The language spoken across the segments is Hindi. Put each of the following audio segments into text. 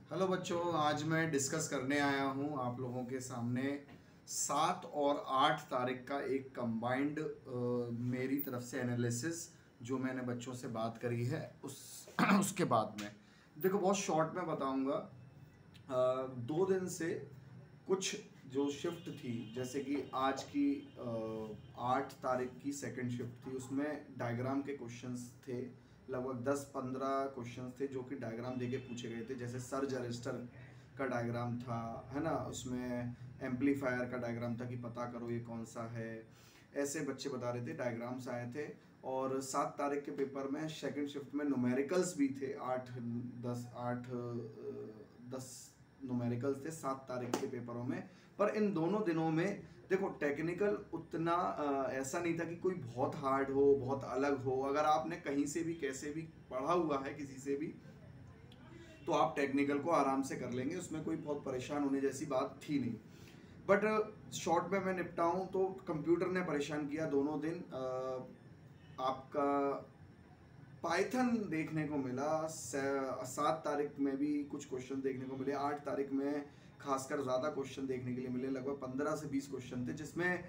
हेलो बच्चों, आज मैं डिस्कस करने आया हूँ आप लोगों के सामने 7 और 8 तारीख का एक कंबाइंड मेरी तरफ से एनालिसिस जो मैंने बच्चों से बात करी है उस उसके बाद में देखो बहुत शॉर्ट में बताऊंगा। 2 दिन से कुछ जो शिफ्ट थी, जैसे कि आज की 8 तारीख की सेकंड शिफ्ट थी, उसमें डायग्राम के क्वेश्चंस थे। लगभग 10-15 क्वेश्चंस थे जो कि डायग्राम देके पूछे गए थे। जैसे सर्ज अरेस्टर का डायग्राम था, है ना, उसमें एम्पलीफायर का डायग्राम था कि पता करो ये कौन सा है। ऐसे बच्चे बता रहे थे, डायग्राम्स आए थे। और 7 तारीख के पेपर में सेकंड शिफ्ट में न्यूमेरिकल्स भी थे। 8 10 न्यूमेरिकल्स थे 7 तारीख के पेपरों में। पर इन दोनों दिनों में देखो टेक्निकल उतना ऐसा नहीं था कि कोई बहुत हार्ड हो, बहुत अलग हो। अगर आपने कहीं से भी कैसे भी पढ़ा हुआ है किसी से भी, तो आप टेक्निकल को आराम से कर लेंगे, उसमें कोई बहुत परेशान होने जैसी बात थी नहीं। बट शॉर्ट में मैं निपटाऊं तो कंप्यूटर ने परेशान किया दोनों दिन। आपका पाइथन देखने को मिला। 7 तारीख में भी कुछ क्वेश्चन देखने को मिले। 8 तारीख में खासकर ज़्यादा क्वेश्चन देखने के लिए मिले, लगभग 15 से 20 क्वेश्चन थे, जिसमें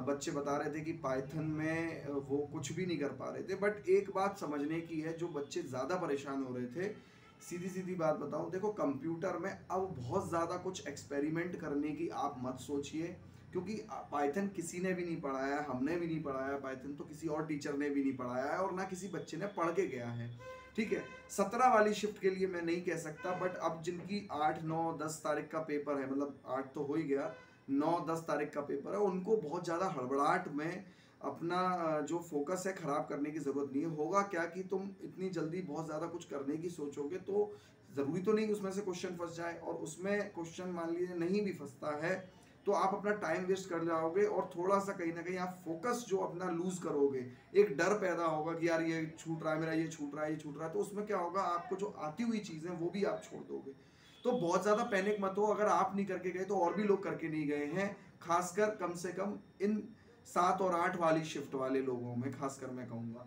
बच्चे बता रहे थे कि पाइथन में वो कुछ भी नहीं कर पा रहे थे। बट एक बात समझने की है, जो बच्चे ज़्यादा परेशान हो रहे थे, सीधी सीधी बात बताऊं, देखो कंप्यूटर में अब बहुत ज़्यादा कुछ एक्सपेरिमेंट करने की आप मत सोचिए, क्योंकि पाइथन किसी ने भी नहीं पढ़ाया है, हमने भी नहीं पढ़ाया पाइथन, तो किसी और टीचर ने भी नहीं पढ़ाया है और ना किसी बच्चे ने पढ़ के गया है। ठीक है, 17 वाली शिफ्ट के लिए मैं नहीं कह सकता, बट अब जिनकी 8 9 10 तारीख का पेपर है, मतलब 8 तो हो ही गया, 9 10 तारीख का पेपर है, उनको बहुत ज़्यादा हड़बड़ाहट में अपना जो फोकस है ख़राब करने की ज़रूरत नहीं है। होगा क्या कि तुम इतनी जल्दी बहुत ज़्यादा कुछ करने की सोचोगे तो ज़रूरी तो नहीं उसमें से क्वेश्चन फंस जाए, और उसमें क्वेश्चन मान लीजिए नहीं भी फंसता है तो आप अपना टाइम वेस्ट कर जाओगे और थोड़ा सा कहीं ना कहीं आप फोकस जो अपना लूज करोगे। एक डर पैदा होगा कि यार ये छूट रहा है मेरा, ये छूट रहा है, ये छूट रहा है, तो उसमें क्या होगा, आपको जो आती हुई चीज़ें वो भी आप छोड़ दोगे। तो बहुत ज़्यादा पैनिक मत हो, अगर आप नहीं करके गए तो और भी लोग करके नहीं गए हैं। खासकर कम से कम इन 7 और 8 वाली शिफ्ट वाले लोगों में खासकर मैं कहूँगा।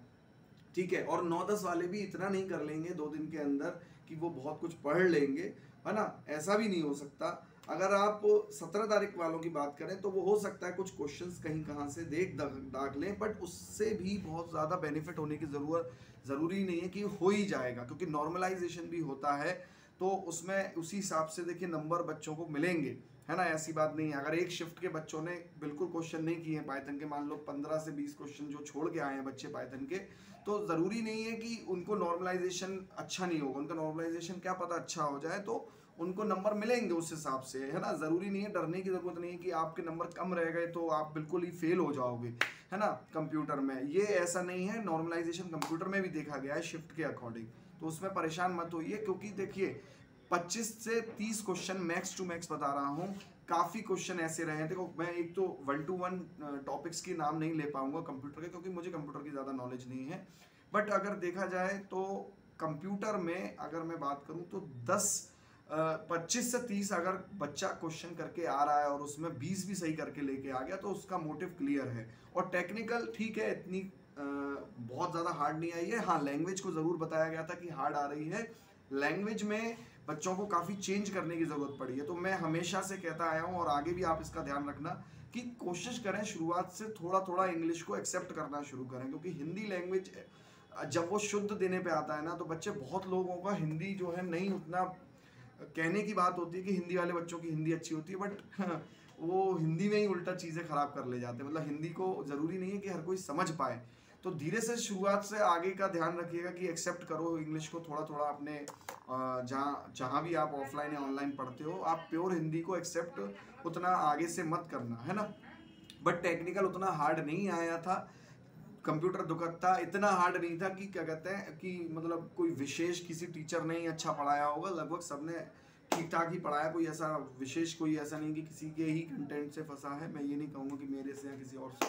ठीक है, और 9-10 वाले भी इतना नहीं कर लेंगे 2 दिन के अंदर कि वो बहुत कुछ पढ़ लेंगे, है ना, ऐसा भी नहीं हो सकता। अगर आप 17 तारीख वालों की बात करें तो वो हो सकता है कुछ क्वेश्चंस कहीं कहाँ से देख दाग लें, बट उससे भी बहुत ज़्यादा बेनिफिट होने की ज़रूरी नहीं है कि हो ही जाएगा, क्योंकि नॉर्मलाइजेशन भी होता है, तो उसमें उसी हिसाब से देखिए नंबर बच्चों को मिलेंगे, है ना, ऐसी बात नहीं है। अगर एक शिफ्ट के बच्चों ने बिल्कुल क्वेश्चन नहीं किए हैं पाइथन के, मान लो 15 से 20 क्वेश्चन जो छोड़ के आए हैं बच्चे पाइथन के, तो ज़रूरी नहीं है कि उनको नॉर्मलाइजेशन अच्छा नहीं होगा। उनका नॉर्मलाइजेशन क्या पता अच्छा हो जाए, तो उनको नंबर मिलेंगे उस हिसाब से, है ना। ज़रूरी नहीं है, डरने की ज़रूरत नहीं है कि आपके नंबर कम रह गए तो आप बिल्कुल ही फेल हो जाओगे, है ना। कंप्यूटर में ये ऐसा नहीं है, नॉर्मलाइजेशन कंप्यूटर में भी देखा गया है शिफ्ट के अकॉर्डिंग, तो उसमें परेशान मत होइए। क्योंकि देखिए 25 से 30 क्वेश्चन मैक्स टू मैक्स बता रहा हूँ। काफ़ी क्वेश्चन ऐसे रहे हैं, देखो मैं एक तो 1-to-1 टॉपिक्स के नाम नहीं ले पाऊंगा कंप्यूटर के, क्योंकि मुझे कंप्यूटर की ज़्यादा नॉलेज नहीं है। बट अगर देखा जाए तो कंप्यूटर में अगर मैं बात करूं तो 25 से 30 अगर बच्चा क्वेश्चन करके आ रहा है और उसमें 20 भी सही करके लेके आ गया तो उसका मोटिव क्लियर है। और टेक्निकल ठीक है, इतनी बहुत ज़्यादा हार्ड नहीं आई है। हाँ, लैंग्वेज को ज़रूर बताया गया था कि हार्ड आ रही है। लैंग्वेज में बच्चों को काफ़ी चेंज करने की ज़रूरत पड़ी है, तो मैं हमेशा से कहता आया हूँ और आगे भी आप इसका ध्यान रखना कि कोशिश करें शुरुआत से थोड़ा थोड़ा इंग्लिश को एक्सेप्ट करना शुरू करें, क्योंकि हिंदी लैंग्वेज जब वो शुद्ध देने पे आता है ना, तो बच्चे बहुत लोगों का हिंदी जो है नहीं उतना, कहने की बात होती है कि हिंदी वाले बच्चों की हिंदी अच्छी होती है, बट वो हिंदी में ही उल्टा चीज़ें खराब कर ले जाते हैं। मतलब हिंदी को ज़रूरी नहीं है कि हर कोई समझ पाए, तो धीरे से शुरुआत से आगे का ध्यान रखिएगा कि एक्सेप्ट करो इंग्लिश को थोड़ा थोड़ा अपने, जहाँ जहाँ भी आप ऑफलाइन या ऑनलाइन पढ़ते हो, आप प्योर हिंदी को एक्सेप्ट उतना आगे से मत करना, है ना। बट टेक्निकल उतना हार्ड नहीं आया था। कंप्यूटर दुखता इतना हार्ड नहीं था कि क्या कहते हैं कि मतलब कोई विशेष किसी टीचर ने ही अच्छा पढ़ाया होगा, लगभग सबने ठीक ठाक ही पढ़ाया। कोई ऐसा विशेष, कोई ऐसा नहीं कि किसी के ही कंटेंट से फंसा है, मैं ये नहीं कहूँगा कि मेरे से या किसी और से।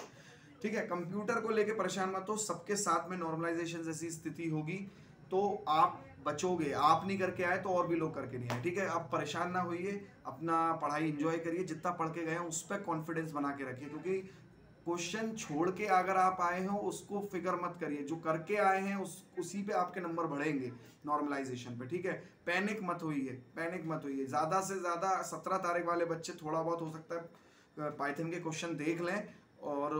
ठीक है, कंप्यूटर को लेके परेशान मत हो, सबके साथ में नॉर्मलाइजेशन जैसी स्थिति होगी तो आप बचोगे। आप नहीं करके आए तो और भी लोग करके नहीं आए। ठीक है, आप परेशान ना होइए, अपना पढ़ाई एंजॉय करिए, जितना पढ़ के गए हैं उस पर कॉन्फिडेंस बना के रखिए, क्योंकि क्वेश्चन छोड़ के अगर आप आए हो उसको फिक्र मत करिए, जो करके आए हैं उसी पे आपके नंबर बढ़ेंगे नॉर्मलाइजेशन पे, ठीक है। पैनिक मत होइए, पैनिक मत होइए। ज़्यादा से ज़्यादा 17 तारीख वाले बच्चे थोड़ा बहुत हो सकता है पाइथन के क्वेश्चन देख लें, और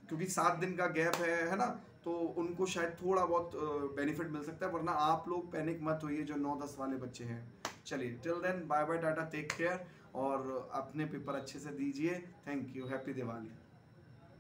क्योंकि 7 दिन का गैप है ना, तो उनको शायद थोड़ा बहुत बेनिफिट मिल सकता है, वरना आप लोग पैनिक मत होइए जो 9-10 वाले बच्चे हैं। चलिए, till then bye bye, tata, take care, और अपने पेपर अच्छे से दीजिए। Thank you, happy Diwali.